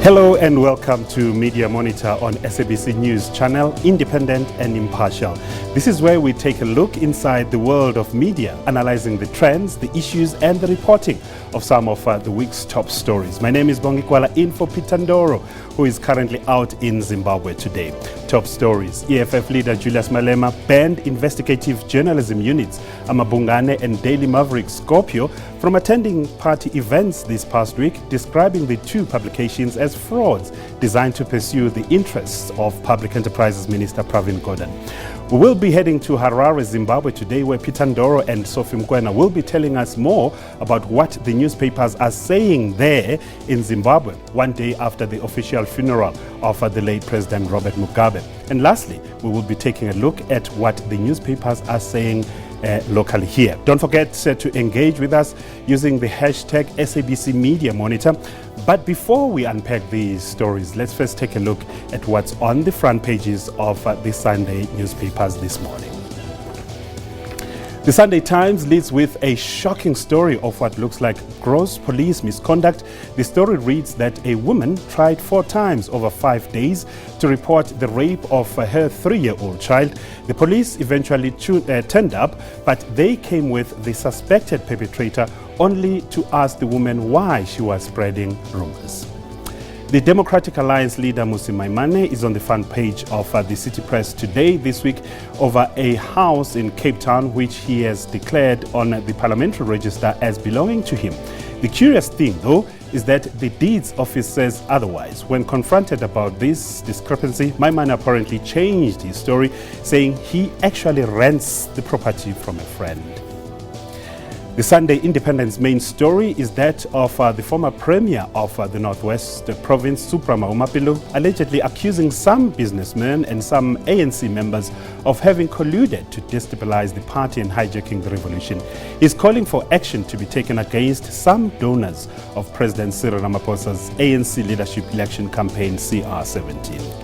Hello and welcome to Media Monitor on SABC News Channel, independent and impartial. This is where we take a look inside the world of media, analyzing the trends, the issues and the reporting of some of the week's top stories. My name is Bongi Gwala, in for Peter Ndoro, who is currently out in Zimbabwe today. Top stories: EFF leader Julius Malema banned investigative journalism units amaBhungane and Daily Maverick Scorpio from attending party events this past week, describing the two publications as frauds designed to pursue the interests of Public Enterprises Minister Pravin Gordhan. We will be heading to Harare, Zimbabwe today, where Peter Ndoro and Sophie Mokoena will be telling us more about what the newspapers are saying there in Zimbabwe, one day after the official funeral of the late President Robert Mugabe. And lastly, we will be taking a look at what the newspapers are saying locally here. Don't forget to engage with us using the hashtag SABC Media Monitor. But before we unpack these stories, let's first take a look at what's on the front pages of the Sunday newspapers this morning. The Sunday Times leads with a shocking story of what looks like gross police misconduct. The story reads that a woman tried 4 times over 5 days to report the rape of her 3-year-old child. The police eventually turned up, but they came with the suspected perpetrator only to ask the woman why she was spreading rumors. The Democratic Alliance leader Mmusi Maimane is on the front page of the City Press today, this week, over a house in Cape Town which he has declared on the parliamentary register as belonging to him. The curious thing, though, is that the deeds office says otherwise. When confronted about this discrepancy, Maimane apparently changed his story, saying he actually rents the property from a friend. The Sunday Independent's main story is that of the former Premier of the Northwest Province, Supra Mahumapelo, allegedly accusing some businessmen and some ANC members of having colluded to destabilize the party and hijacking the revolution. He's calling for action to be taken against some donors of President Cyril Ramaphosa's ANC leadership election campaign CR17.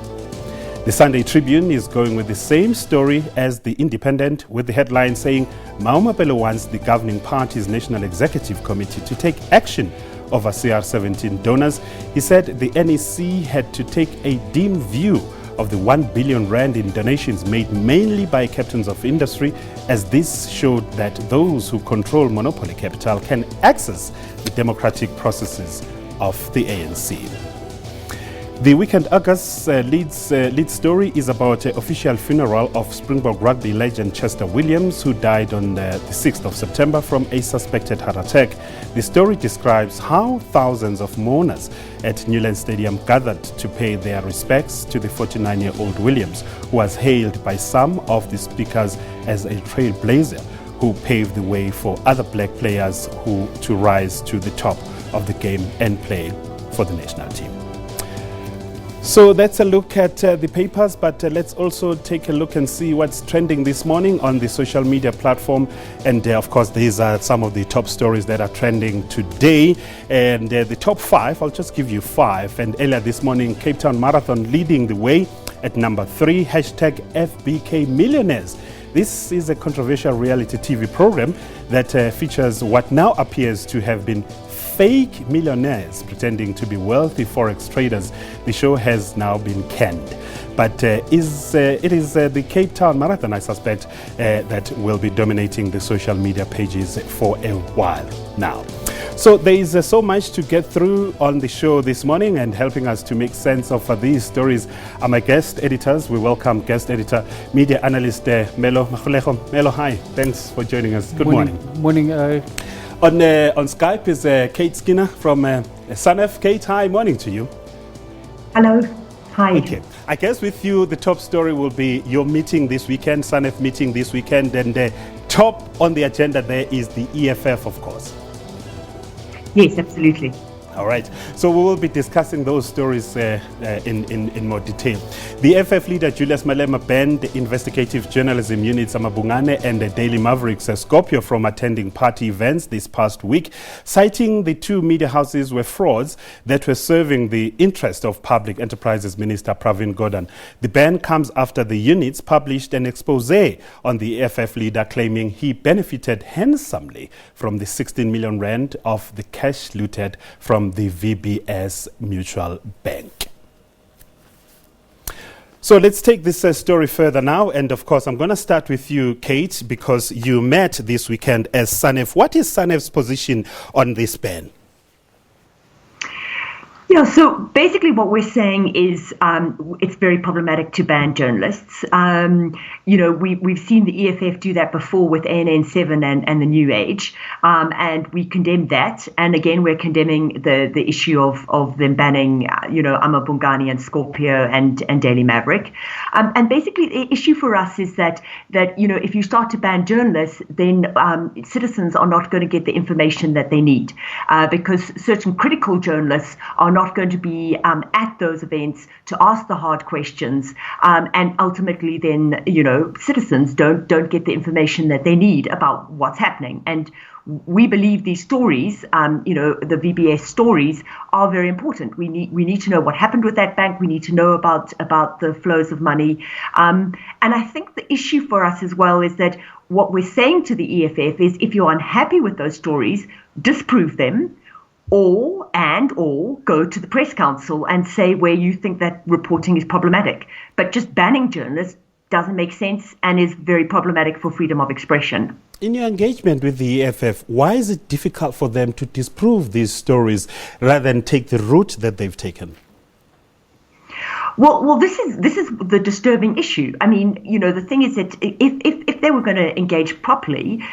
The Sunday Tribune is going with the same story as the Independent, with the headline saying Mahumapelo wants the governing party's National Executive Committee to take action over CR17 donors. He said the NEC had to take a dim view of the 1 billion rand in donations made mainly by captains of industry, as this showed that those who control monopoly capital can access the democratic processes of the ANC. The Weekend Argus lead story is about the official funeral of Springbok rugby legend Chester Williams, who died on the 6th of September from a suspected heart attack. The story describes how thousands of mourners at Newland Stadium gathered to pay their respects to the 49-year-old Williams, who was hailed by some of the speakers as a trailblazer who paved the way for other black players to rise to the top of the game and play for the national team. So that's a look at the papers, but let's also take a look and see what's trending this morning on the social media platform. And of course, these are some of the top stories that are trending today. And the top 5, I'll just give you 5. And earlier this morning, Cape Town Marathon leading the way at number 3, hashtag FBK Millionaires. This is a controversial reality TV program that features what now appears to have been fake millionaires pretending to be wealthy forex traders. The show has now been canned. But it is the Cape Town Marathon, I suspect, that will be dominating the social media pages for a while now. So there is so much to get through on the show this morning, and helping us to make sense of these stories are my guest editors. We welcome guest editor, media analyst Melo Mahuleho. Melo, hi. Thanks for joining us. Good morning. Morning. On Skype is Kate Skinner from SANEF. Kate, hi, morning to you. Hello, hi. Okay, I guess with you the top story will be your meeting this weekend, SANEF meeting this weekend, and top on the agenda there is the EFF, of course. Yes, absolutely. All right, so we will be discussing those stories in more detail. The EFF leader Julius Malema banned investigative journalism units amaBhungane and the Daily Maverick Scorpio from attending party events this past week, citing the two media houses were frauds that were serving the interest of Public Enterprises Minister Pravin Gordhan. The ban comes after the units published an expose on the EFF leader, claiming he benefited handsomely from the 16 million rand of the cash looted from from the VBS Mutual Bank. So let's take this story further now. And of course, I'm going to start with you, Kate, because you met this weekend as SANEF. What is SANEF's position on this ban? Yeah, so basically what we're saying is it's very problematic to ban journalists. We've seen the EFF do that before with ANN7 and the New Age, and we condemn that. And again, we're condemning the issue of them banning, amaBhungane and Scorpio and Daily Maverick. And basically the issue for us is that if you start to ban journalists, then citizens are not going to get the information that they need, because certain critical journalists are not going to be at those events to ask the hard questions, and ultimately then citizens don't get the information that they need about what's happening. And we believe these stories, the VBS stories, are very important. We need to know what happened with that bank. We need to know about the flows of money, and I think the issue for us as well is that what we're saying to the EFF is, if you're unhappy with those stories, disprove them, or go to the press council and say where you think that reporting is problematic. But just banning journalists doesn't make sense and is very problematic for freedom of expression. In your engagement with the EFF, why is it difficult for them to disprove these stories rather than take the route that they've taken? Well, this is the disturbing issue. I mean, the thing is that if they were going to engage properly,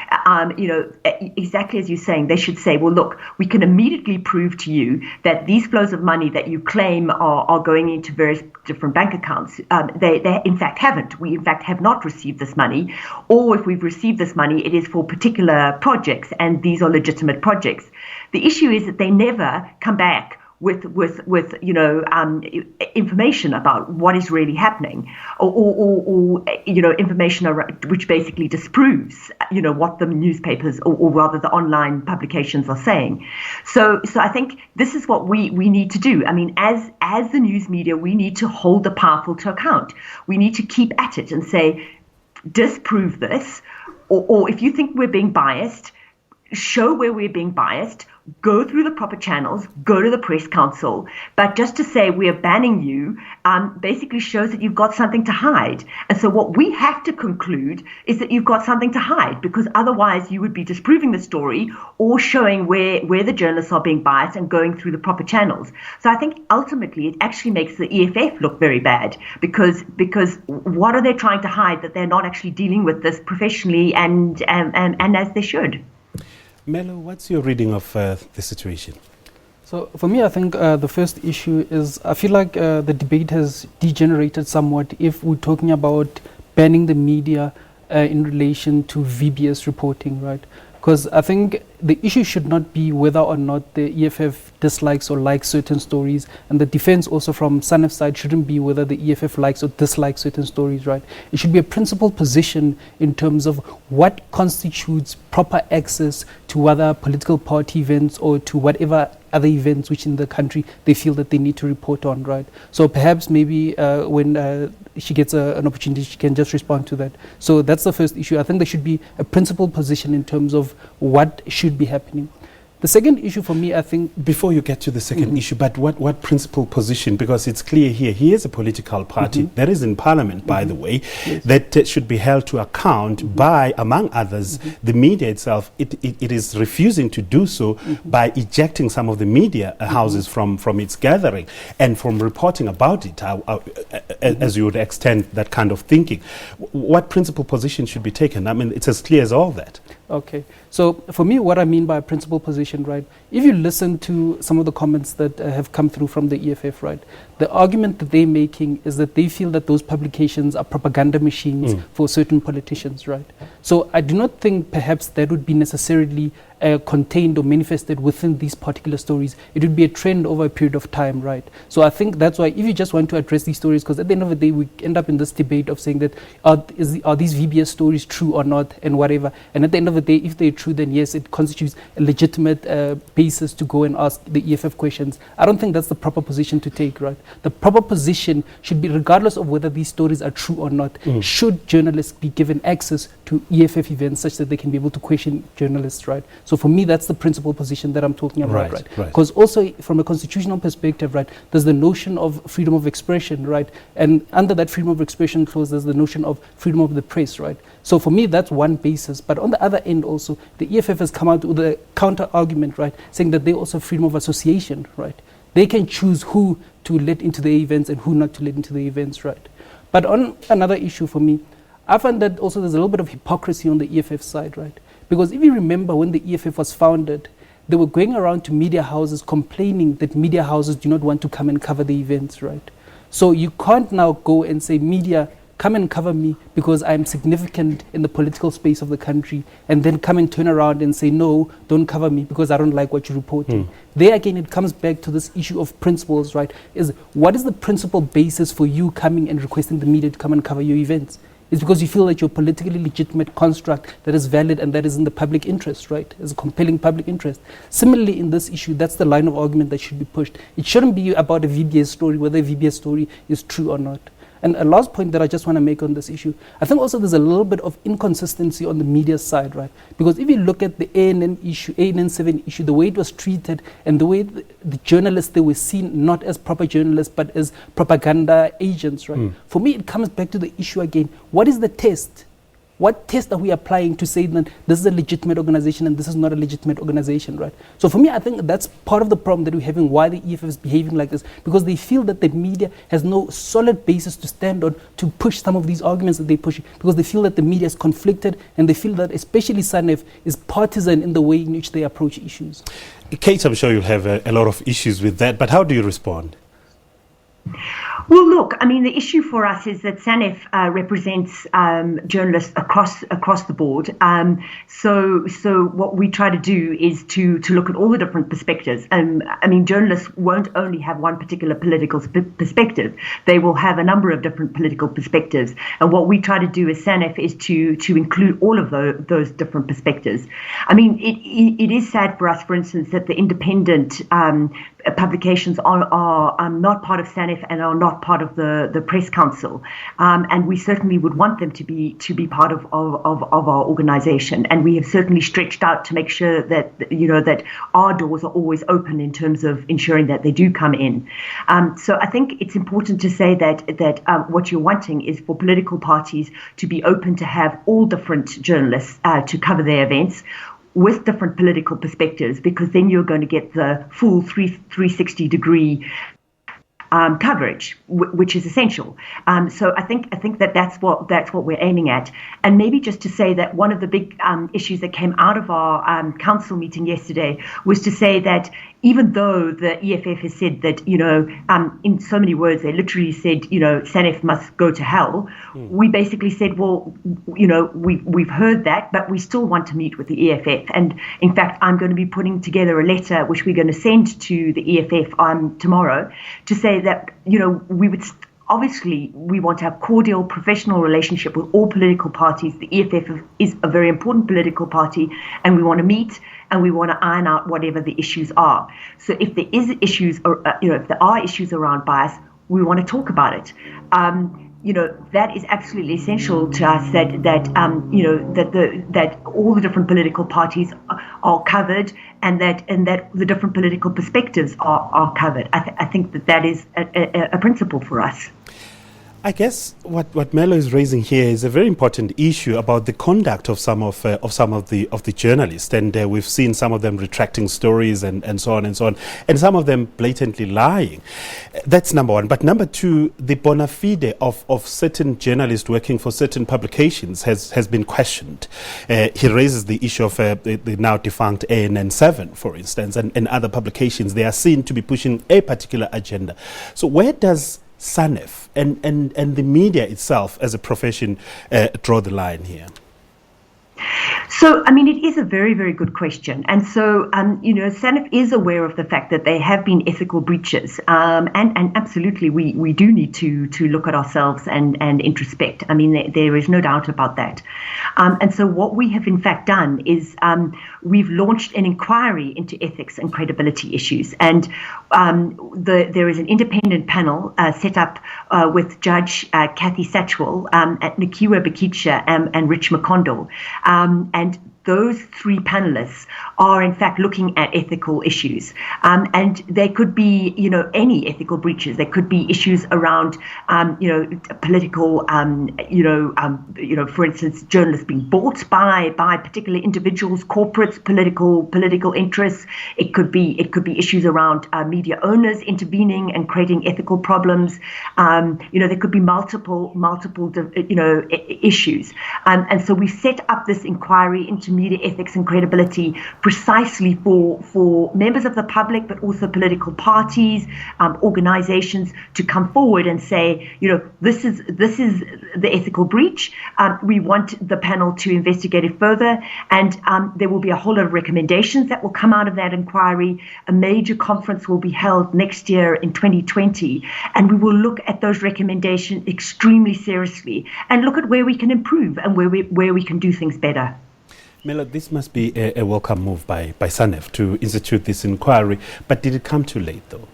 exactly as you're saying, they should say, well, look, we can immediately prove to you that these flows of money that you claim are going into various different bank accounts, they in fact haven't. We in fact have not received this money, or if we've received this money, it is for particular projects, and these are legitimate projects. The issue is that they never come back with information about what is really happening, or information which basically disproves what the newspapers or rather the online publications are saying. So I think this is what we need to do. I mean, as the news media, we need to hold the powerful to account. We need to keep at it and say, disprove this, or if you think we're being biased, show where we're being biased, go through the proper channels, go to the press council. But just to say we are banning you basically shows that you've got something to hide. And so what we have to conclude is that you've got something to hide, because otherwise you would be disproving the story or showing where the journalists are being biased and going through the proper channels. So I think ultimately it actually makes the EFF look very bad, because what are they trying to hide? That they're not actually dealing with this professionally and as they should. Melo, what's your reading of the situation? So for me, I think the first issue is, I feel like the debate has degenerated somewhat if we're talking about banning the media in relation to VBS reporting, right? Because I think the issue should not be whether or not the EFF dislikes or likes certain stories, and the defense also from SANEF's side shouldn't be whether the EFF likes or dislikes certain stories, right? It should be a principled position in terms of what constitutes proper access to other political party events or to whatever other events which in the country they feel that they need to report on, right? So perhaps maybe when she gets an opportunity, she can just respond to that. So that's the first issue. I think there should be a principled position in terms of what should be happening. The second issue for me, I think... Before you get to the second issue, but what principled position? Because it's clear here, he is a political party that is in parliament, by the way, that should be held to account by, among others, the media itself. It is refusing to do so by ejecting some of the media houses from its gathering and from reporting about it, as you would extend that kind of thinking. What principled position should be taken? I mean, it's as clear as all that. Okay. So for me, what I mean by principled position, right, if you listen to some of the comments that have come through from the EFF, right, the argument that they're making is that they feel that those publications are propaganda machines for certain politicians, right? So I do not think perhaps that would be necessarily contained or manifested within these particular stories. It would be a trend over a period of time, right? So I think that's why if you just want to address these stories, because at the end of the day, we end up in this debate of saying that are these VBS stories true or not and whatever. And at the end of the day, if they're true, then yes, it constitutes a legitimate basis to go and ask the EFF questions. I don't think that's the proper position to take, right? The proper position should be, regardless of whether these stories are true or not, should journalists be given access to EFF events such that they can be able to question journalists, right? So for me, that's the principal position that I'm talking about, Right. Because also from a constitutional perspective, right, there's the notion of freedom of expression, right? And under that freedom of expression clause, there's the notion of freedom of the press, right? So for me, that's one basis. But on the other end also, the EFF has come out with a counter argument, right, saying that they also have freedom of association, right? They can choose who to let into the events and who not to let into the events, right? But on another issue for me, I find that also there's a little bit of hypocrisy on the EFF side, right? Because if you remember when the EFF was founded, they were going around to media houses complaining that media houses do not want to come and cover the events, right? So you can't now go and say, media, come and cover me because I'm significant in the political space of the country, and then come and turn around and say, no, don't cover me because I don't like what you're reporting. There again, it comes back to this issue of principles, right? Is what is the principal basis for you coming and requesting the media to come and cover your events? It's because you feel that you're a politically legitimate construct that is valid and that is in the public interest, right? It's a compelling public interest. Similarly, in this issue, that's the line of argument that should be pushed. It shouldn't be about a VBS story, whether a VBS story is true or not. And a last point that I just want to make on this issue, I think also there's a little bit of inconsistency on the media side, right? Because if you look at the ANN issue, ANN7 issue, the way it was treated and the way the journalists, they were seen not as proper journalists, but as propaganda agents, right? For me, it comes back to the issue again. What is the test? What test are we applying to say that this is a legitimate organization and this is not a legitimate organization, right? So for me, I think that's part of the problem that we're having, why the EFF is behaving like this, because they feel that the media has no solid basis to stand on to push some of these arguments that they push, because they feel that the media is conflicted and they feel that especially SANEF is partisan in the way in which they approach issues. Kate, I'm sure you'll have a lot of issues with that, but how do you respond? Well, look, I mean, the issue for us is that SANEF represents journalists across the board. So what we try to do is to look at all the different perspectives. I mean, journalists won't only have one particular political perspective; they will have a number of different political perspectives. And what we try to do as SANEF is to include all of those different perspectives. I mean, it is sad for us, for instance, that the independent publications are not part of SANEF and are not part of the press council, and we certainly would want them to be part of our organization, and we have certainly stretched out to make sure that that our doors are always open in terms of ensuring that they do come in. So I think it's important to say that what you're wanting is for political parties to be open to have all different journalists to cover their events with different political perspectives, because then you're going to get the full 360-degree coverage, which is essential. So I think that's what we're aiming at. And maybe just to say that one of the big issues that came out of our council meeting yesterday was to say that even though the EFF has said that, in so many words, they literally said, SANEF must go to hell. We basically said, well, we've heard that, but we still want to meet with the EFF. And in fact, I'm going to be putting together a letter which we're going to send to the EFF tomorrow to say that, we would obviously we want to have cordial, professional relationship with all political parties. The EFF is a very important political party, and we want to meet and we want to iron out whatever the issues are. So if there is issues, or if there are issues around bias, we want to talk about it. That is absolutely essential to us. That all the different political parties are covered, and that the different political perspectives are covered. I think that is a principle for us. I guess what Melo is raising here is a very important issue about the conduct of some of the journalists, and we've seen some of them retracting stories and so on, and some of them blatantly lying. That's number one. But number two, the bona fide of certain journalists working for certain publications has been questioned. He raises the issue of the now defunct ANN7, for instance, and other publications. They are seen to be pushing a particular agenda. So where does SANEF and the media itself as a profession draw the line here? So, I mean, it is a very, very good question. And so, SANEF is aware of the fact that there have been ethical breaches. And absolutely, we do need to look at ourselves and introspect. I mean, there is no doubt about that. And so what we have in fact done is we've launched an inquiry into ethics and credibility issues. And there is an independent panel set up with Judge Kathy Satchwell, Nikiwa Bakicha, and Rich McCondle. And those three panelists are in fact looking at ethical issues, and they could be, any ethical breaches. There could be issues around, political, for instance, journalists being bought by particular individuals, corporates, political interests. It could be issues around media owners intervening and creating ethical problems. There could be multiple issues, and so we set up this inquiry into media ethics and credibility precisely for members of the public, but also political parties, organizations, to come forward and say, this is the ethical breach. We want the panel to investigate it further, and there will be a whole lot of recommendations that will come out of that inquiry. A major conference will be held next year in 2020, and we will look at those recommendations extremely seriously and look at where we can improve and where we can do things better. Melo, this must be a welcome move by SANEF to institute this inquiry, but did it come too late though?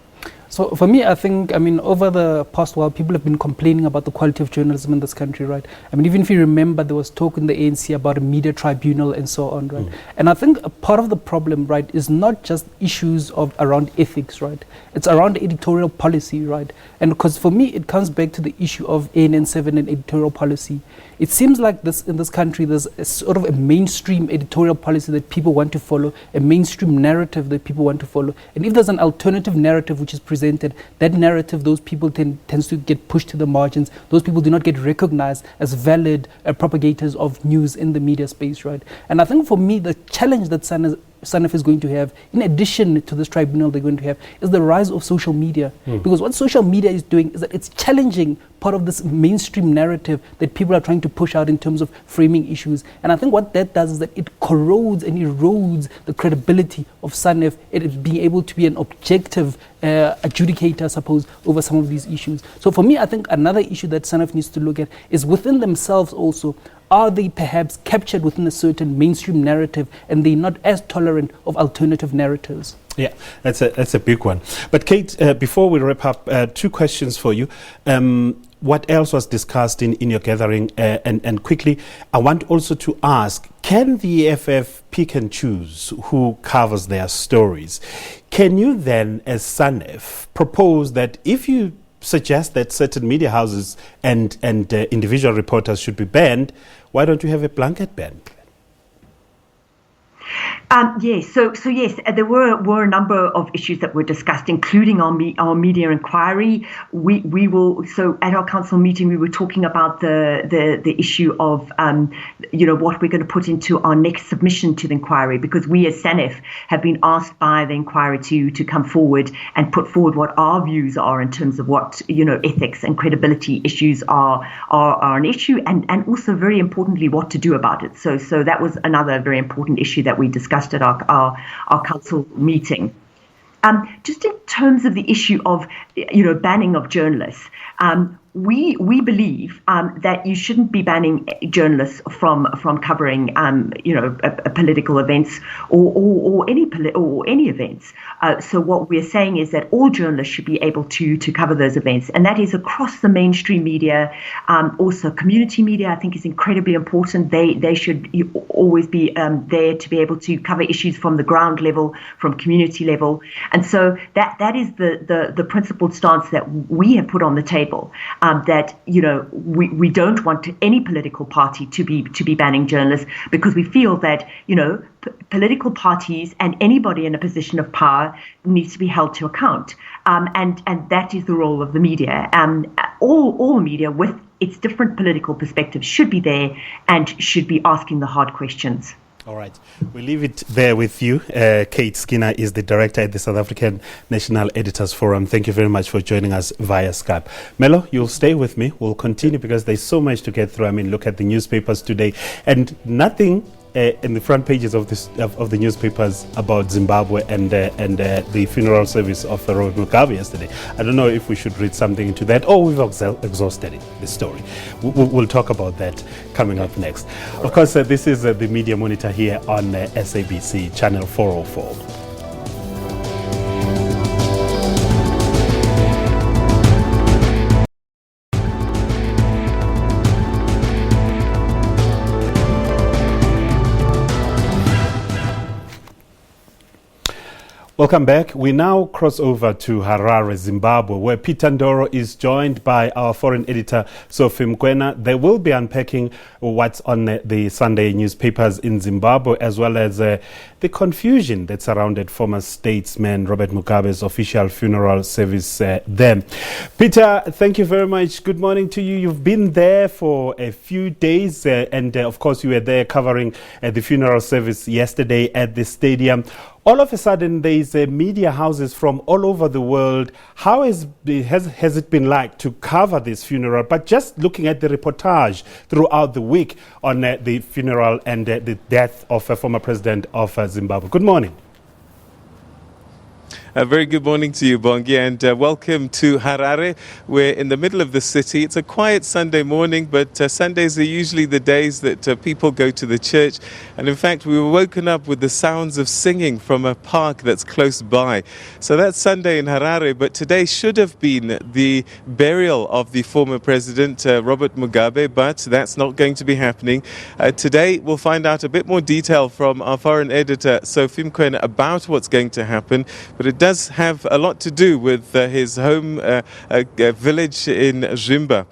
So for me, I think, over the past while, people have been complaining about the quality of journalism in this country, right? Even if you remember, there was talk in the ANC about a media tribunal and so on, right? And I think a part of the problem, right, is not just issues around ethics, right? It's around editorial policy, right? And because for me, it comes back to the issue of ANN7 and editorial policy. It seems like in this country, there's a sort of a mainstream editorial policy that people want to follow, a mainstream narrative that people want to follow. And if there's an alternative narrative which is presented, that narrative, those people tends to get pushed to the margins. Those people do not get recognized as valid propagators of news in the media space, right? And I think for me, the challenge that SANEF is going to have, in addition to this tribunal they're going to have, is the rise of social media. Because what social media is doing is that it's challenging part of this mainstream narrative that people are trying to push out in terms of framing issues. And I think what that does is that it corrodes and erodes the credibility of SANEF, it being able to be an objective adjudicator, I suppose, over some of these issues. So for me, I think another issue that SANEF needs to look at is within themselves also. Are they perhaps captured within a certain mainstream narrative and they're not as tolerant of alternative narratives? Yeah, that's a big one. But Kate, before we wrap up, two questions for you. What else was discussed in your gathering? And quickly, I want also to ask, can the EFF pick and choose who covers their stories? Can you then, as SANEF, propose that if you suggest that certain media houses and individual reporters should be banned, why don't you have a blanket ban? Yes. So yes, there were a number of issues that were discussed, including our media inquiry. We will. So at our council meeting, we were talking about the issue of what we're going to put into our next submission to the inquiry, because we as SANEF have been asked by the inquiry to come forward and put forward what our views are in terms of what ethics and credibility issues are an issue, and also very importantly what to do about it. So that was another very important issue that we discussed at our council meeting. Just in terms of the issue of banning of journalists, we believe that you shouldn't be banning journalists from covering political events or any events. So what we're saying is that all journalists should be able to cover those events, and that is across the mainstream media. Also, community media, I think, is incredibly important. They should always be there to be able to cover issues from the ground level, from community level, and so that is the principled stance that we have put on the table. That we don't want any political party to be banning journalists, because we feel that political parties and anybody in a position of power needs to be held to account, and that is the role of the media. All media with its different political perspectives should be there and should be asking the hard questions. All right. We'll leave it there with you. Kate Skinner is the director at the South African National Editors Forum. Thank you very much for joining us via Skype. Melo, you'll stay with me. We'll continue because there's so much to get through. Look at the newspapers today. And nothing in the front pages of the newspapers about Zimbabwe and the funeral service of Robert Mugabe yesterday. I don't know if we should read something into that, or we've exhausted it, the story. We'll talk about that coming up next. Of course, this is the Media Monitor here on SABC Channel 404. Welcome back. We now cross over to Harare, Zimbabwe, where Peter Ndoro is joined by our foreign editor, Sophie. They will be unpacking what's on the Sunday newspapers in Zimbabwe, as well as the confusion that surrounded former statesman Robert Mugabe's official funeral service there. Peter, thank you very much. Good morning to you. You've been there for a few days, and of course you were there covering the funeral service yesterday at the stadium. All of a sudden, there's media houses from all over the world. How has it been like to cover this funeral? But just looking at the reportage throughout the week on the funeral and the death of a former president of Zimbabwe. Good morning. A very good morning to you, Bongi, and welcome to Harare. We're in the middle of the city. It's a quiet Sunday morning, but Sundays are usually the days that people go to the church. And in fact, we were woken up with the sounds of singing from a park that's close by. So that's Sunday in Harare, but today should have been the burial of the former president, Robert Mugabe, but that's not going to be happening. Today, we'll find out a bit more detail from our foreign editor, Sophie, about what's going to happen, but it does have a lot to do with his home village in Zimba.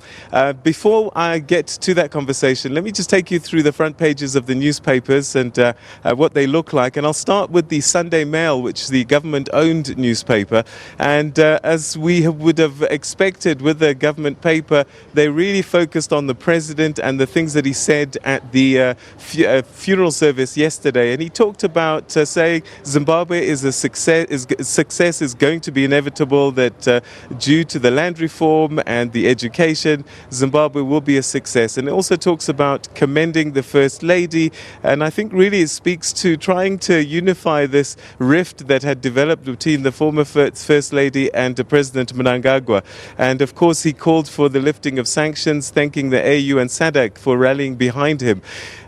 Before I get to that conversation, let me just take you through the front pages of the newspapers and what they look like. And I'll start with the Sunday Mail, which is the government-owned newspaper. And as we would have expected with the government paper, they really focused on the president and the things that he said at the funeral service yesterday. And he talked about saying Zimbabwe is a success is going to be inevitable, that due to the land reform and the education, Zimbabwe will be a success. And it also talks about commending the First Lady, and I think really it speaks to trying to unify this rift that had developed between the former First Lady and President Mnangagwa. And of course he called for the lifting of sanctions, thanking the AU and SADC for rallying behind him.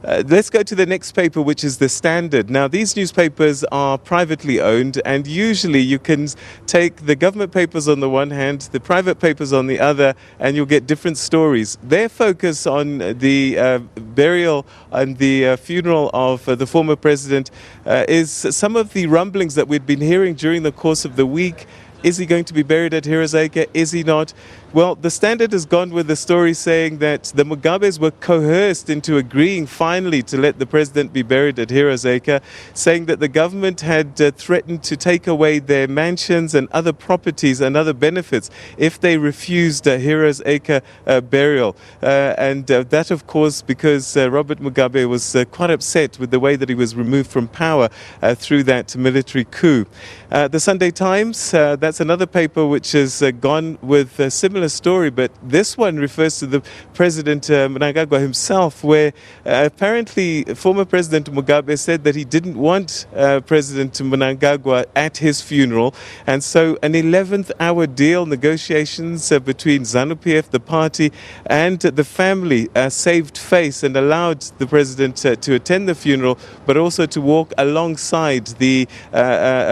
Let's go to the next paper, which is The Standard. Now, these newspapers are privately owned, and usually you can take the government papers on the one hand, the private papers on the other, and you'll get different stories. Their focus on the burial and the funeral of the former president is some of the rumblings that we'd been hearing during the course of the week. Is he going to be buried at Harare? Is he not? Well, The Standard has gone with the story saying that the Mugabes were coerced into agreeing finally to let the president be buried at Harare, saying that the government had threatened to take away their mansions and other properties and other benefits if they refused Harare burial. And that, of course, because Robert Mugabe was quite upset with the way that he was removed from power through that military coup. The Sunday Times, that's another paper which has gone with a similar story, but this one refers to the President Mnangagwa himself, where apparently former President Mugabe said that he didn't want President Mnangagwa at his funeral, and so an 11th hour deal, negotiations between ZANU-PF, the party, and the family saved face and allowed the president to attend the funeral, but also to walk alongside the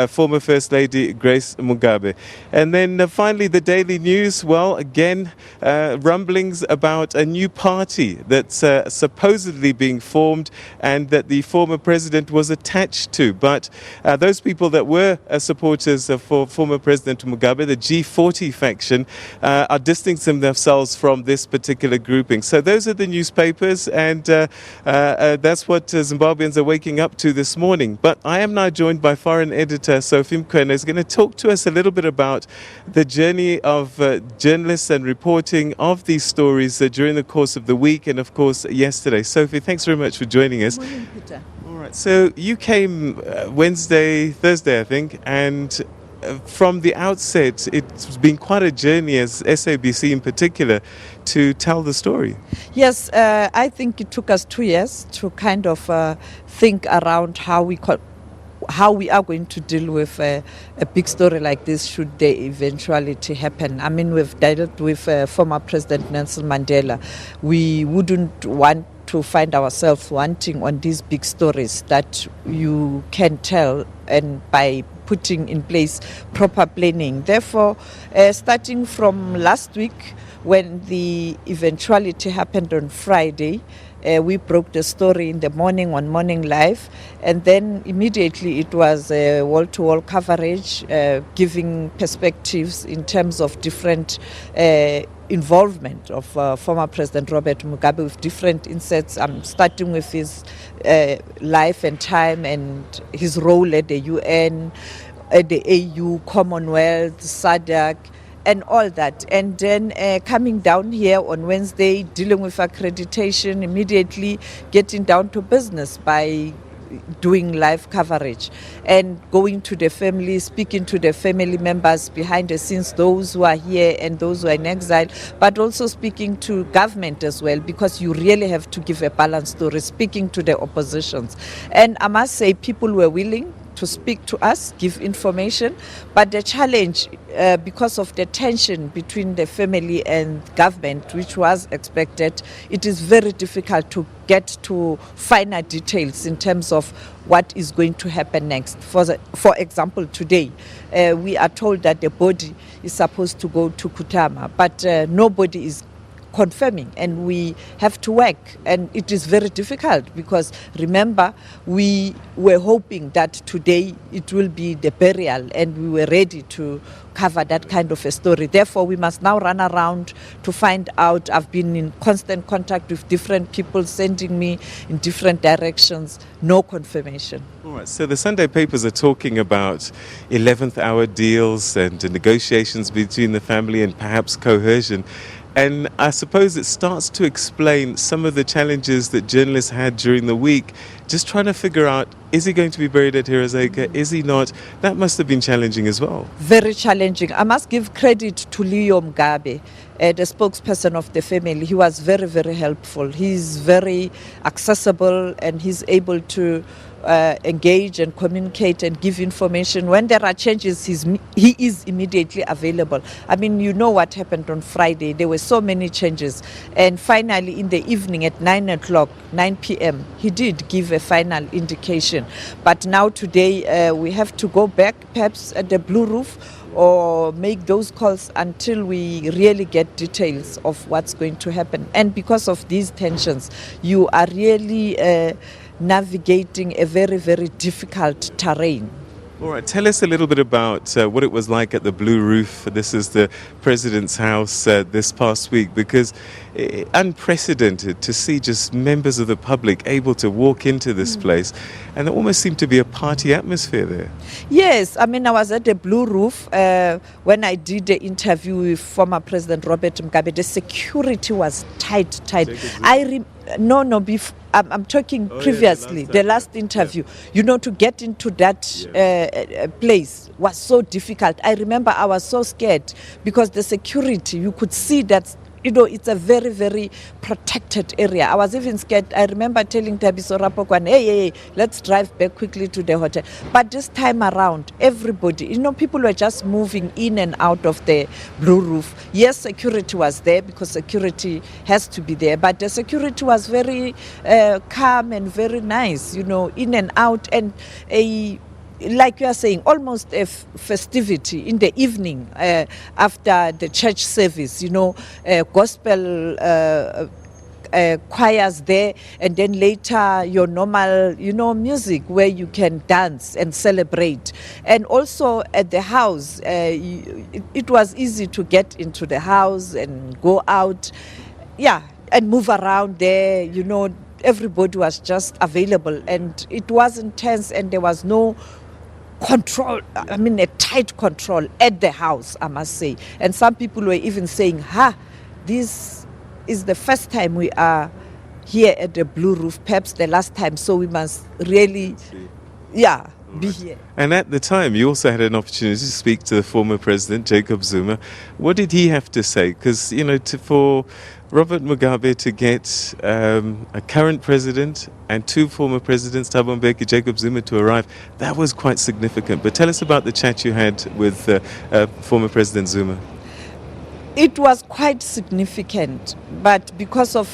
former First Lady Grace Mugabe. And then finally the Daily News, well, again, rumblings about a new party that's supposedly being formed and that the former president was attached to. But those people that were supporters for former President Mugabe, the G40 faction, are distancing themselves from this particular grouping. So those are the newspapers, and that's what Zimbabweans are waking up to this morning. But I am now joined by foreign editor Sophie, who's going to talk to us a little bit about the journey of journalists and reporting of these stories during the course of the week and, of course, yesterday. Sophie, thanks very much for joining us. Good morning, Peter. All right, so you came Thursday, I think, and from the outset, it's been quite a journey, as SABC in particular, to tell the story. Yes, I think it took us 2 years to kind of think around how we are going to deal with a big story like this should the eventuality happen. I mean, we've dealt with former President Nelson Mandela. We wouldn't want to find ourselves wanting on these big stories that you can tell, and by putting in place proper planning. Therefore, starting from last week, when the eventuality happened on Friday, We broke the story in the morning on Morning Live, and then immediately it was wall-to-wall coverage, giving perspectives in terms of different involvement of former President Robert Mugabe with different insights. I'm starting with his life and time and his role at the UN, at the AU, Commonwealth, SADC, and all that. And then coming down here on Wednesday, dealing with accreditation, immediately getting down to business by doing live coverage and going to the family, speaking to the family members behind the scenes, those who are here and those who are in exile, but also speaking to government as well, because you really have to give a balanced story, speaking to the oppositions. And I must say, people were willing to speak to us, give information, but the challenge, because of the tension between the family and government, which was expected, it is very difficult to get to finer details in terms of what is going to happen next. For example, today, we are told that the body is supposed to go to Kutama, but nobody is confirming, and we have to work, and it is very difficult because remember, we were hoping that today it will be the burial, and we were ready to cover that kind of a story. Therefore, we must now run around to find out. I've been in constant contact with different people sending me in different directions, no confirmation. All right, so the Sunday papers are talking about 11th hour deals and negotiations between the family and perhaps coercion. And I suppose it starts to explain some of the challenges that journalists had during the week, just trying to figure out, is he going to be buried at Hirazeka? Is he not? That must have been challenging as well. Very challenging. I must give credit to Mugabe, the spokesperson of the family. He was very, very helpful. He's very accessible, and he's able to engage and communicate and give information. When there are changes, he is immediately available. I mean, you know what happened on Friday. There were so many changes. And finally, in the evening at 9 p.m., he did give a final indication. But now today, we have to go back, perhaps at the Blue Roof, or make those calls until we really get details of what's going to happen. And because of these tensions, you are really navigating a very, very difficult terrain. All right, tell us a little bit about what it was like at the Blue Roof. This is the President's house this past week, because unprecedented to see just members of the public able to walk into this place, and there almost seemed to be a party atmosphere there. Yes, I mean, I was at the Blue Roof when I did the interview with former President Robert Mugabe. The security was tight. I'm talking previously, the last interview. Yeah. You know, to get into that place was so difficult. I remember I was so scared because the security, you could see that, you know, it's a very, very protected area. I was even scared. I remember telling Tabiso Rapokwan, hey, let's drive back quickly to the hotel. But this time around, everybody, you know, people were just moving in and out of the Blue Roof. Yes, security was there because security has to be there, but the security was very calm and very nice, you know, in and out, and like you are saying, almost a festivity in the evening after the church service, you know, gospel choirs there, and then later your normal, you know, music where you can dance and celebrate. And also at the house, it was easy to get into the house and go out, and move around there, you know. Everybody was just available, and it wasn't tense, and there was no control, I mean a tight control at the house, I must say. And some people were even saying, this is the first time we are here at the Blue Roof, perhaps the last time, so we must really, be here. And at the time, you also had an opportunity to speak to the former president, Jacob Zuma. What did he have to say? Because, you know, for Robert Mugabe to get a current president and two former presidents, Thabo Mbeki, Jacob Zuma, to arrive, that was quite significant. But tell us about the chat you had with former President Zuma. It was quite significant, but because of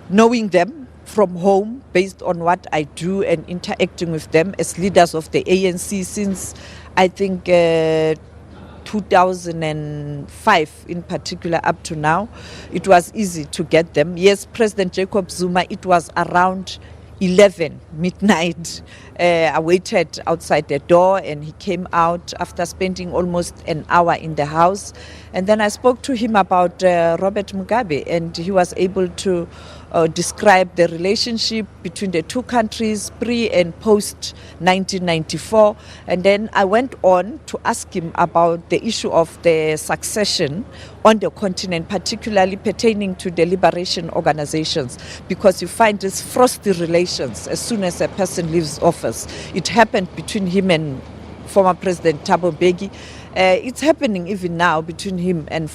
knowing them from home, based on what I do and interacting with them as leaders of the ANC since, I think, 2005 in particular up to now, it was easy to get them. Yes, President Jacob Zuma, it was around 11 midnight. I waited outside the door and he came out after spending almost an hour in the house. And then I spoke to him about Robert Mugabe, and he was able to describe the relationship between the two countries pre and post 1994. And then I went on to ask him about the issue of the succession on the continent, particularly pertaining to the liberation organizations, because you find these frosty relations as soon as a person leaves office. It happened between him and former President Thabo Mbeki. It's happening even now between him and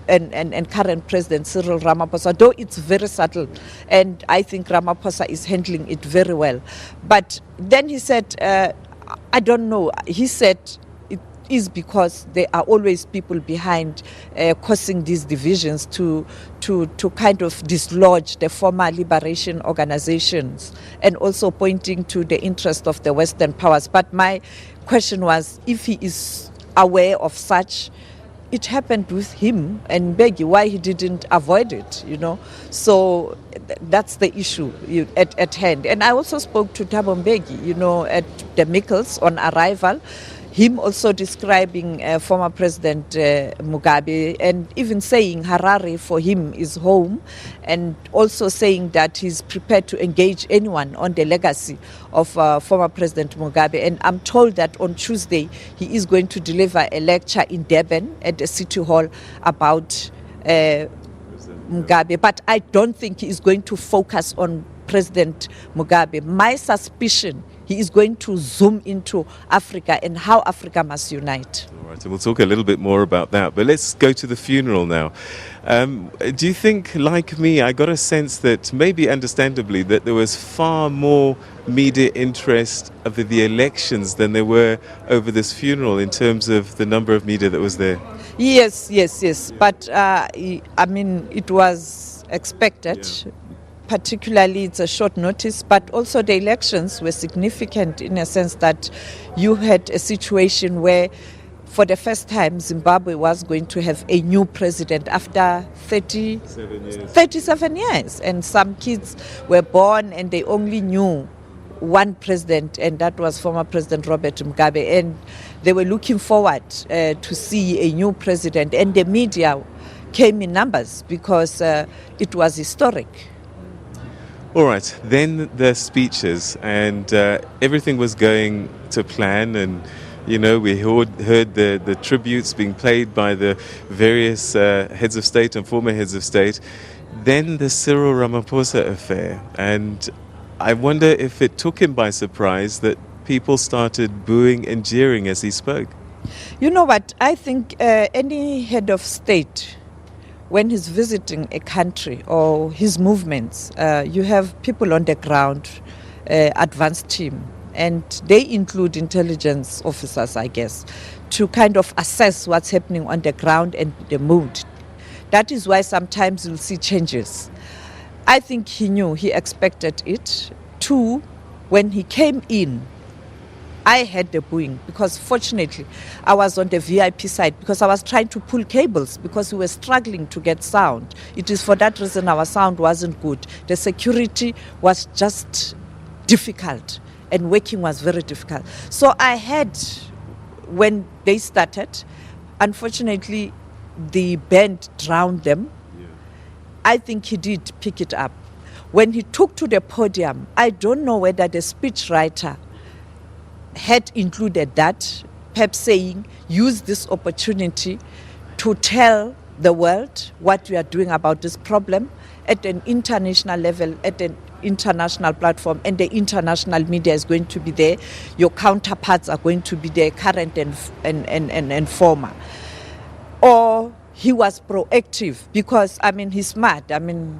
and current President Cyril Ramaphosa, though it's very subtle, and I think Ramaphosa is handling it very well. But then he said, I don't know, he said it is because there are always people behind causing these divisions to kind of dislodge the former liberation organizations, and also pointing to the interest of the Western powers. But my question was, if he is aware of such, it happened with him and Mbeki, why he didn't avoid it, So that's the issue at hand. And I also spoke to Thabo Mbeki, at the Mikkels on arrival, him also describing former President Mugabe, and even saying Harare for him is home, and also saying that he's prepared to engage anyone on the legacy of former President Mugabe. And I'm told that on Tuesday he is going to deliver a lecture in Durban at the City Hall about Mugabe, but I don't think he is going to focus on President Mugabe. My suspicion, he is going to zoom into Africa and how Africa must unite. All right, and we'll talk a little bit more about that. But let's go to the funeral now. Do you think, like me, I got a sense that maybe understandably that there was far more media interest over the elections than there were over this funeral in terms of the number of media that was there? Yes. But, it was expected. Yeah. Particularly, it's a short notice, but also the elections were significant in a sense that you had a situation where, for the first time, Zimbabwe was going to have a new president after 37 years. And some kids were born and they only knew one president, and that was former President Robert Mugabe. And they were looking forward to see a new president. And the media came in numbers because it was historic. All right, then the speeches, and everything was going to plan, and we heard the tributes being played by the various heads of state and former heads of state. Then the Cyril Ramaphosa affair, and I wonder if it took him by surprise that people started booing and jeering as he spoke. You know what, I think any head of state, when he's visiting a country or his movements, you have people on the ground, advanced team, and they include intelligence officers, I guess, to kind of assess what's happening on the ground and the mood. That is why sometimes you'll see changes. I think he knew, he expected it. Two, when he came in, I had the booing because fortunately I was on the VIP side because I was trying to pull cables because we were struggling to get sound. It is for that reason our sound wasn't good. The security was just difficult and working was very difficult. So I had, when they started, unfortunately the band drowned them. Yeah. I think he did pick it up. When he took to the podium, I don't know whether the speechwriter had included that, perhaps saying, use this opportunity to tell the world what we are doing about this problem at an international level, at an international platform, and the international media is going to be there. Your counterparts are going to be there, current and former. Or he was proactive because, he's smart,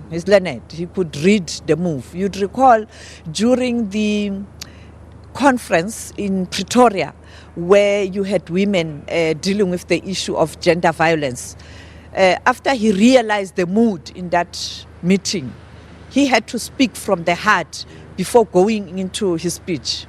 he's learned, he could read the move. You'd recall during the conference in Pretoria where you had women dealing with the issue of gender violence. After he realized the mood in that meeting, he had to speak from the heart before going into his speech.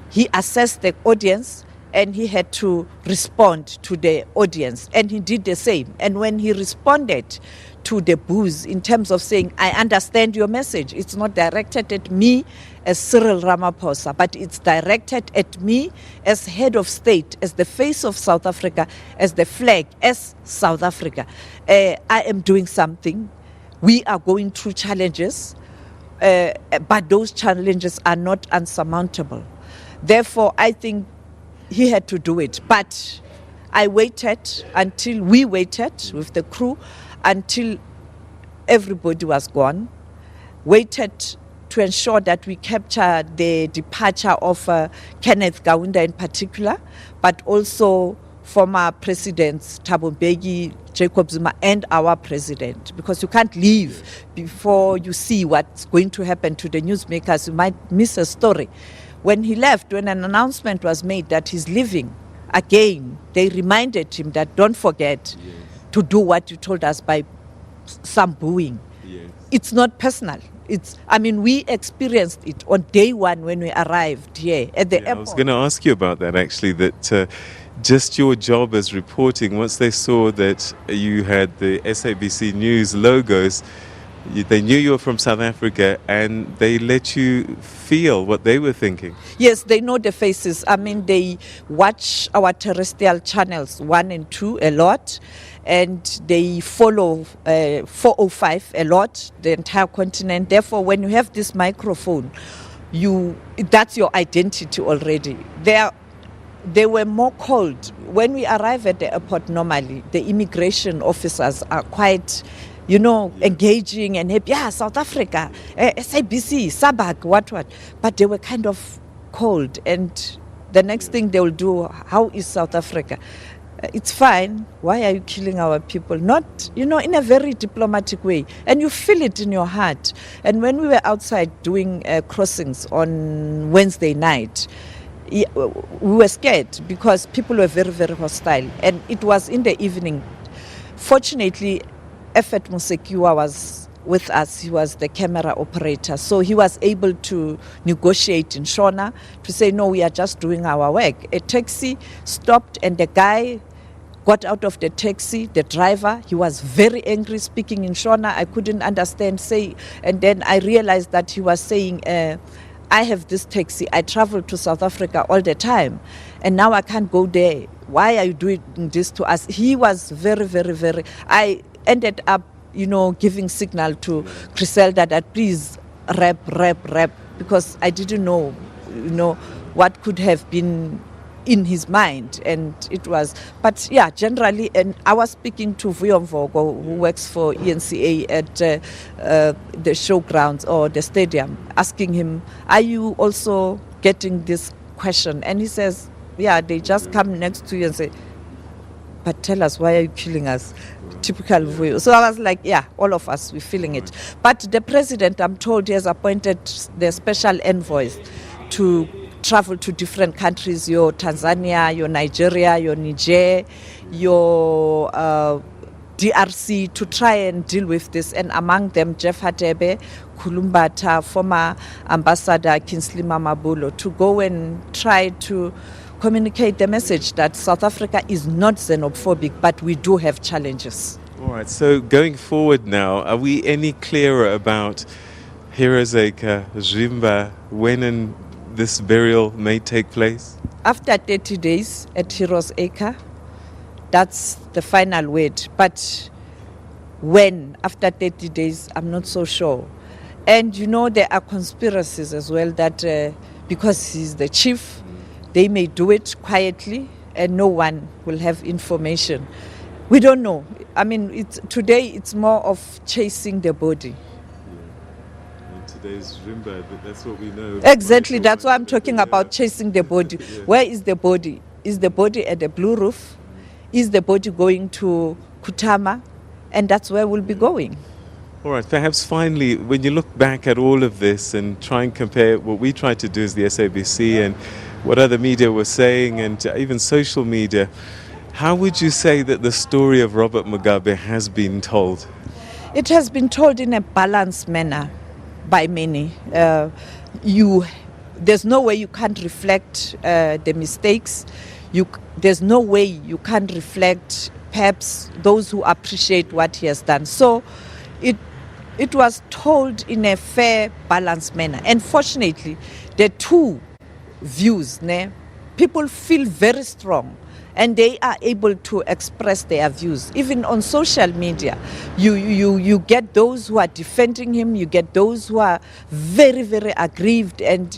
He assessed the audience and he had to respond to the audience, and he did the same. And when he responded to the booze in terms of saying, I understand your message, it's not directed at me as Cyril Ramaphosa, but it's directed at me as head of state, as the face of South Africa, as the flag, as South Africa. I am doing something. We are going through challenges, but those challenges are not unsurmountable. Therefore, I think he had to do it. But I waited until we waited with the crew until everybody was gone, waited to ensure that we capture the departure of Kenneth Kaunda in particular, but also former presidents Thabo Mbeki, Jacob Zuma, and our president, because you can't leave before you see what's going to happen to the newsmakers. You might miss a story. When he left, when an announcement was made that he's leaving, again, they reminded him that don't forget to do what you told us by some booing. Yes. It's not personal. We experienced it on day one when we arrived here at the airport. I was going to ask you about that, actually, that just your job as reporting, once they saw that you had the SABC News logos, they knew you were from South Africa, and they let you feel what they were thinking. Yes, they know the faces. They watch our terrestrial channels 1 and 2 a lot, and they follow 405 a lot, the entire continent. Therefore, when you have this microphone, that's your identity already. They were more cold. When we arrive at the airport normally, the immigration officers are quite engaging and happy. Yeah, South Africa, SABC, SABAC, what. But they were kind of cold. And the next thing they will do, how is South Africa? It's fine. Why are you killing our people? Not, in a very diplomatic way. And you feel it in your heart. And when we were outside doing crossings on Wednesday night, we were scared because people were very, very hostile. And it was in the evening. Fortunately, Effet Musekiwa was with us. He was the camera operator. So he was able to negotiate in Shona to say, no, we are just doing our work. A taxi stopped and the guy got out of the taxi, the driver. He was very angry, speaking in Shona. I couldn't understand. And then I realized that he was saying, I have this taxi. I travel to South Africa all the time. And now I can't go there. Why are you doing this to us? He was very, very, very... I ended up, giving signal to Griselda that please rap, because I didn't know, what could have been in his mind. And it was, but yeah, generally, and I was speaking to Vuyo Mvogo, who works for ENCA at the showgrounds or the stadium, asking him, are you also getting this question? And he says, yeah, they just come next to you and say, but tell us, why are you killing us? Typical Vuyo. So I was like, yeah, all of us, we're feeling it. But the president, I'm told, he has appointed the special envoys to travel to different countries, your Tanzania, your Nigeria, your Niger, your DRC, to try and deal with this. And among them, Jeff Hatebe, Kulumbata, former ambassador Kinsley Mamabulo, to go and try to communicate the message that South Africa is not xenophobic, but we do have challenges. All right, so going forward now, are we any clearer about Heroes Acre, Zimba, when this burial may take place? After 30 days at Heroes Acre, that's the final word. But when, after 30 days, I'm not so sure. And there are conspiracies as well that because he's the chief, they may do it quietly and no one will have information. We don't know. Today it's more of chasing the body. Today's Rimba, but that's what we know. Exactly, that's why I'm talking about chasing the body. Where is the body? Is the body at the Blue Roof? Is the body going to Kutama? And that's where we'll be going. All right, perhaps finally, when you look back at all of this and try and compare what we tried to do as the SABC and what other media were saying and even social media, how would you say that the story of Robert Mugabe has been told? It has been told in a balanced manner by many. There's no way you can't reflect the mistakes. there's no way you can't reflect perhaps those who appreciate what he has done. So it was told in a fair, balanced manner. And fortunately, the two views, people feel very strong and they are able to express their views. Even on social media, you get those who are defending him, you get those who are very, very aggrieved and,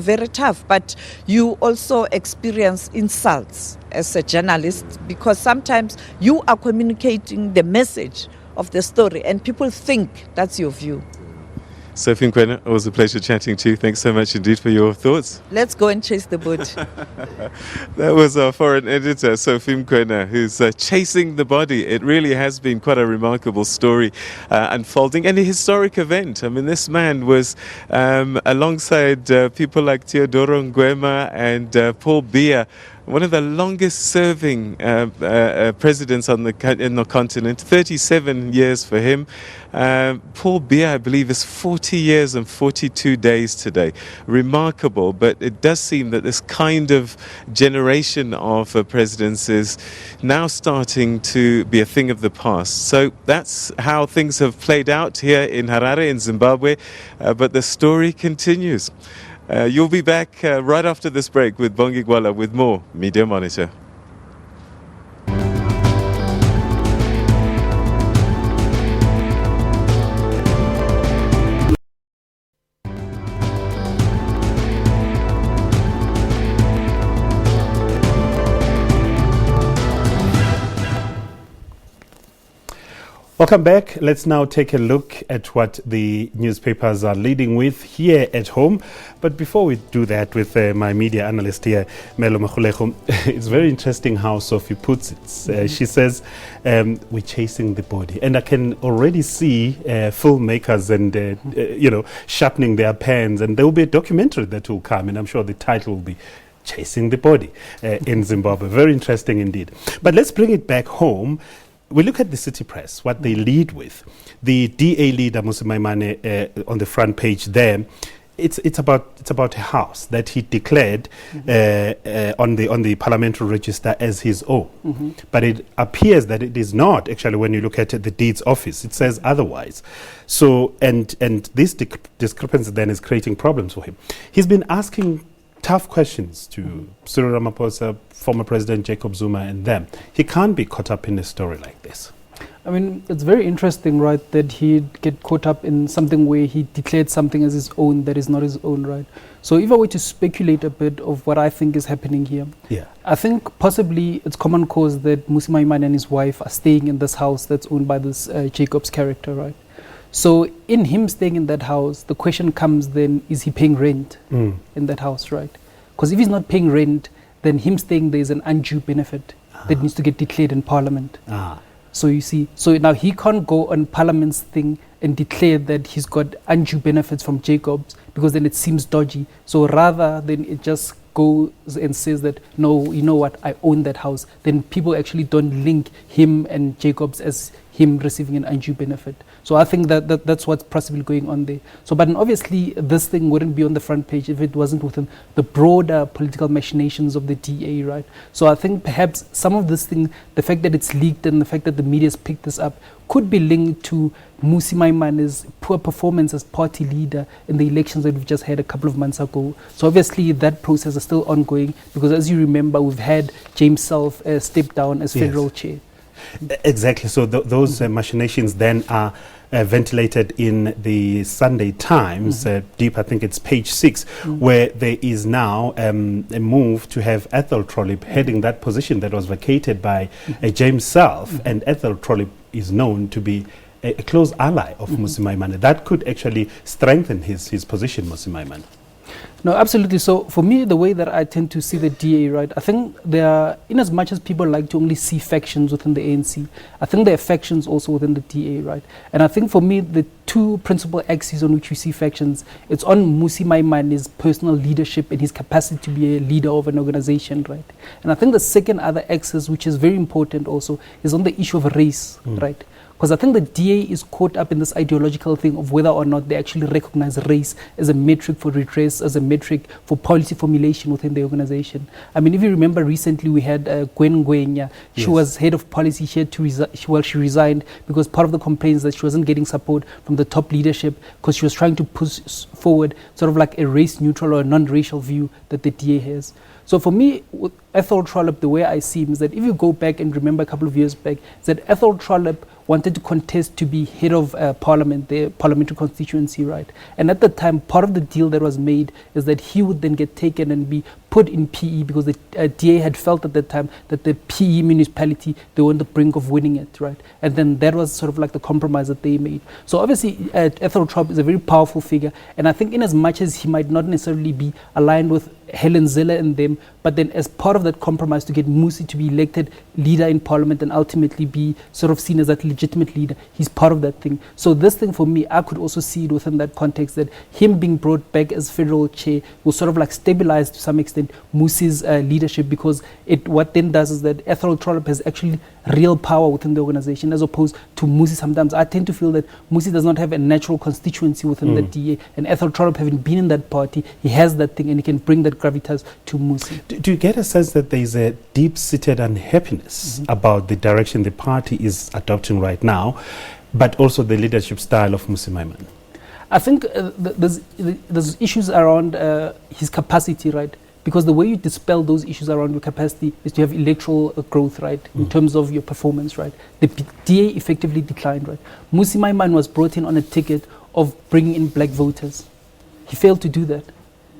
very tough. But you also experience insults as a journalist because sometimes you are communicating the message of the story and people think that's your view. Sophie Mokoena, always a pleasure chatting to you. Thanks so much indeed for your thoughts. Let's go and chase the boat. That was our foreign editor, Sophie Mokoena, who's chasing the body. It really has been quite a remarkable story unfolding and a historic event. I mean, this man was alongside people like Peter Ndoro and Paul Biya, one of the longest serving presidents in the continent, 37 years for him. Paul Biya, I believe, is 40 years and 42 days today. Remarkable, but it does seem that this kind of generation of presidents is now starting to be a thing of the past. So that's how things have played out here in Harare, in Zimbabwe, but the story continues. You'll be back right after this break with Bongi Gwala with more Media Monitor. Welcome back. Let's now take a look at what the newspapers are leading with here at home. But before we do that with my media analyst here, Melo Makhuleko, it's very interesting how Sophie puts it. She says, we're chasing the body. And I can already see filmmakers and, sharpening their pens. And there will be a documentary that will come. And I'm sure the title will be Chasing the Body in Zimbabwe. Very interesting indeed. But let's bring it back home. We look at the city press, what they lead with. The DA leader, Mmusi Maimane, on the front page there, it's about a house that he declared on the parliamentary register as his own. But it appears that it is not, actually, when you look at the deeds office. It says otherwise. So, and this discrepancy then is creating problems for him. He's been asking tough questions to Cyril Ramaphosa, former President Jacob Zuma and them. He can't be caught up in a story like this. I mean, it's very interesting, right, that he'd get caught up in something where he declared something as his own that is not his own, right? So if I were to speculate a bit of what I think is happening here, I think possibly it's common cause that Mmusi Maimane and his wife are staying in this house that's owned by this Jacob's character, right? So in him staying in that house, the question comes then, is he paying rent in that house, right? Because if he's not paying rent, then him staying there is an undue benefit that needs to get declared in Parliament. So you see, so now he can't go on Parliament's thing and declare that he's got undue benefits from Jacobs because then it seems dodgy. So rather than it just goes and says that, no, you know what, I own that house, then people actually don't link him and Jacobs as him receiving an undue benefit. So I think that's what's possibly going on there. So, but obviously this thing wouldn't be on the front page if it wasn't within the broader political machinations of the DA, right? So I think perhaps some of this thing, the fact that it's leaked and the fact that the media's picked this up, could be linked to Mmusi Maimane's poor performance as party leader in the elections that we've just had a couple of months ago. So obviously that process is still ongoing because, as you remember, we've had James Self step down as federal chair. Exactly. So those machinations then are ventilated in the Sunday Times, deep, I think it's page 6, where there is now a move to have Ethel Trollip heading that position that was vacated by James Self, and Ethel Trollip is known to be a close ally of Mmusi Maimane. That could actually strengthen his position, Mmusi Maimane. No, absolutely. So for me, the way that I tend to see the DA, right, I think there are, in as much as people like to only see factions within the ANC, I think there are factions also within the DA, right? And I think for me, the two principal axes on which we see factions, it's on Mmusi Maimane's personal leadership and his capacity to be a leader of an organization, right? And I think the second other axis, which is very important also, is on the issue of race, right? Because I think the DA is caught up in this ideological thing of whether or not they actually recognize race as a metric for redress, as a metric for policy formulation within the organization. I mean, if you remember recently we had Mokoena. She Yes. was head of policy. She had to she resigned because part of the complaints that she wasn't getting support from the top leadership because she was trying to push forward sort of like a race neutral or a non-racial view that the DA has. So for me, with Ethel Trollip, the way I see him is that if you go back and remember a couple of years back, is that Ethel Trollip wanted to contest to be head of parliament, the parliamentary constituency, right? And at the time, part of the deal that was made is that he would then get taken and be put in PE because the DA had felt at that time that the PE municipality, they were on the brink of winning it, right? And then that was sort of like the compromise that they made. So obviously, Ethel Trollip is a very powerful figure. And I think in as much as he might not necessarily be aligned with Helen Zille and them, but then as part of that compromise to get Musi to be elected leader in parliament and ultimately be sort of seen as that legitimate leader, he's part of that thing. So this thing for me, I could also see it within that context that him being brought back as federal chair will sort of like stabilize to some extent Musi's leadership, because what then does is that Ethel Trollip has actually real power within the organization as opposed to Musi. Sometimes I tend to feel that Musi does not have a natural constituency within the DA, and Ethel Trollip, having been in that party, he has that thing and he can bring that gravitas to Musi. Do you get a sense that there is a deep-seated unhappiness about the direction the party is adopting right now, but also the leadership style of Musi Maimane? I think there's issues around his capacity, right? Because the way you dispel those issues around your capacity is to have electoral growth, right? In terms of your performance, right? The DA effectively declined, right? Musi Maimane was brought in on a ticket of bringing in black voters. He failed to do that.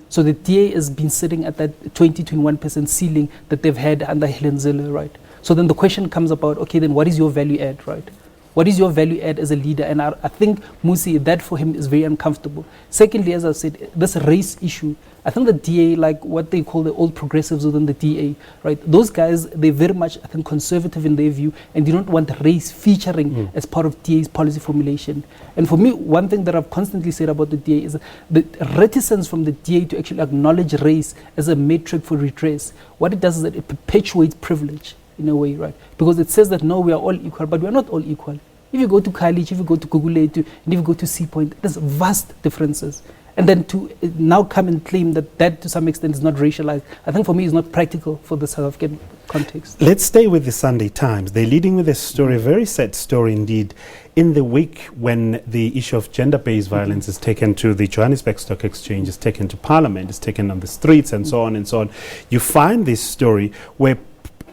So the DA has been sitting at that 20-21% ceiling that they've had under Helen Zille, right? So then the question comes about, okay, then what is your value add, right? What is your value add as a leader? And I think Musi, that for him is very uncomfortable. Secondly, as I said, this race issue, I think the DA, like what they call the old progressives within the DA, right? Those guys, they're very much, I think, conservative in their view and do not want race featuring as part of DA's policy formulation. And for me, one thing that I've constantly said about the DA is the reticence from the DA to actually acknowledge race as a metric for redress. What it does is that it perpetuates privilege in a way, right? Because it says that no, we are all equal, but we are not all equal. If you go to college, if you go to Guguletu, and if you go to Sea Point, there's vast differences. And then to now come and claim that to some extent is not racialized, I think for me is not practical for the South African context. Let's stay with the Sunday Times. They're leading with a story, a very sad story indeed, in the week when the issue of gender-based violence is taken to the Johannesburg Stock Exchange, is taken to Parliament, is taken on the streets and so on and so on. You find this story where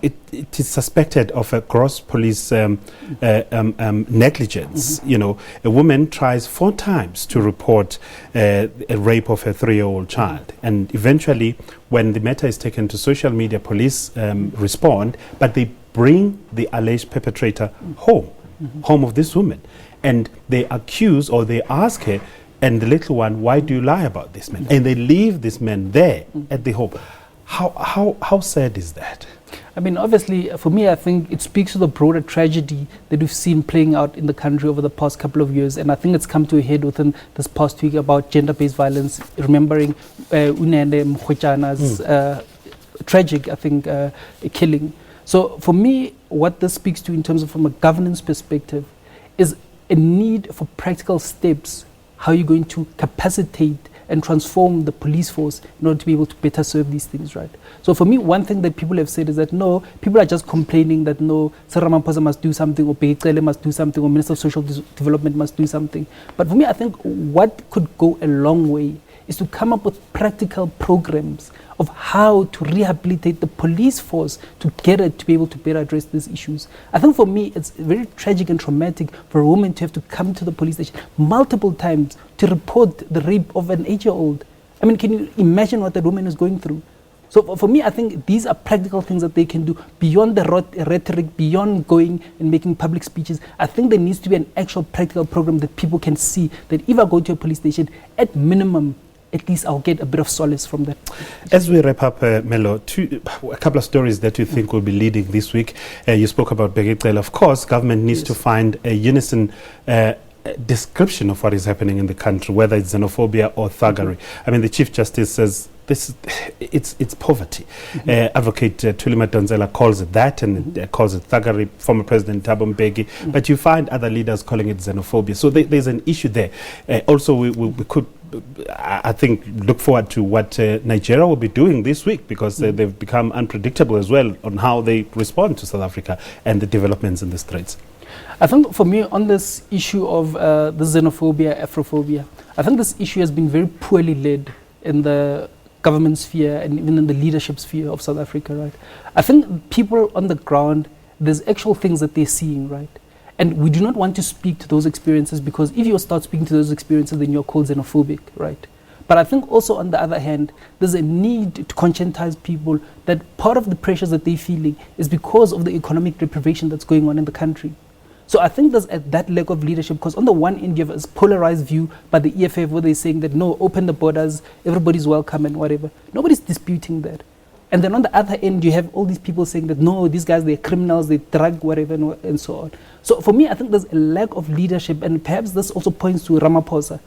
it is suspected of a gross police negligence. You know, a woman tries 4 times to report a rape of a 3-year-old child, and eventually, when the matter is taken to social media, police respond, but they bring the alleged perpetrator home of this woman, and they accuse or they ask her and the little one, why do you lie about this man? And they leave this man there at the home. How sad is that? I mean, obviously, for me, I think it speaks to the broader tragedy that we've seen playing out in the country over the past couple of years. And I think it's come to a head within this past week about gender-based violence, remembering Unende Mokoena's tragic, I think, killing. So for me, what this speaks to in terms of from a governance perspective is a need for practical steps. How are you going to capacitate and transform the police force in order to be able to better serve these things, right? So for me, one thing that people have said is that no, people are just complaining that no, Sarah Ramaphosa must do something, or Begele must do something, or Minister of Social Development must do something. But for me, I think what could go a long way is to come up with practical programs of how to rehabilitate the police force to get it to be able to better address these issues. I think for me, it's very tragic and traumatic for a woman to have to come to the police station multiple times to report the rape of an 8-year-old. I mean, can you imagine what that woman is going through? So for me, I think these are practical things that they can do beyond the rhetoric, beyond going and making public speeches. I think there needs to be an actual practical program that people can see that if I go to a police station, at minimum, at least I'll get a bit of solace from that. As we wrap up, Melo, a couple of stories that you think will be leading this week. You spoke about Begele. Of course, government needs to find a unison description of what is happening in the country, whether it's xenophobia or thuggery. I mean, the Chief Justice says it's poverty. Advocate Thuli Madonsela calls it that, and calls it thuggery. Former President Thabo Mbeki, but you find other leaders calling it xenophobia. So there's an issue there. Also, we could, I think, look forward to what Nigeria will be doing this week, because they've become unpredictable as well on how they respond to South Africa and the developments in the Straits. I think for me, on this issue of the xenophobia, Afrophobia, I think this issue has been very poorly led in the government sphere and even in the leadership sphere of South Africa, right? I think people on the ground, there's actual things that they're seeing, right? And we do not want to speak to those experiences, because if you start speaking to those experiences, then you're called xenophobic, right? But I think also, on the other hand, there's a need to conscientize people that part of the pressures that they're feeling is because of the economic deprivation that's going on in the country. So I think there's that lack of leadership, because on the one end, you have a polarized view by the EFF, where they're saying that, no, open the borders, everybody's welcome and whatever. Nobody's disputing that. And then on the other end, you have all these people saying that, no, these guys, they're criminals, they drug, whatever, and so on. So for me, I think there's a lack of leadership, and perhaps this also points to Ramaphosa,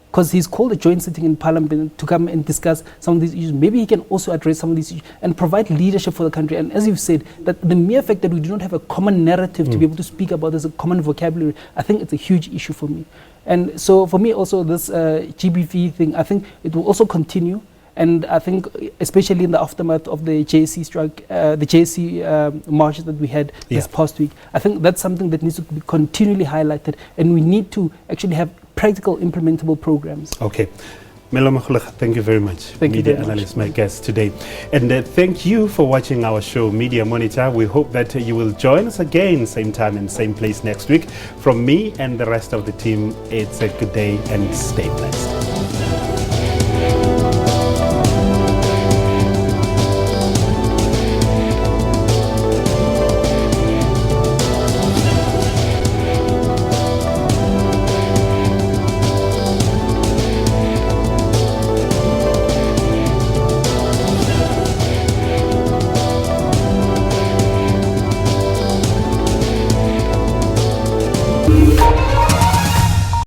because he's called a joint sitting in Parliament to come and discuss some of these issues. Maybe he can also address some of these issues and provide leadership for the country. And as you've said, that the mere fact that we do not have a common narrative to be able to speak about this, a common vocabulary, I think it's a huge issue for me. And so for me also, this GBV thing, I think it will also continue. And I think, especially in the aftermath of the JSC strike, the JSC marches that we had this past week, I think that's something that needs to be continually highlighted, and we need to actually have practical, implementable programs. Okay. Melo Makhulega, thank you very much. Thank you Media very analyst, much. my guest today. And thank you for watching our show, Media Monitor. We hope that you will join us again, same time and same place next week. From me and the rest of the team, it's a good day and stay blessed.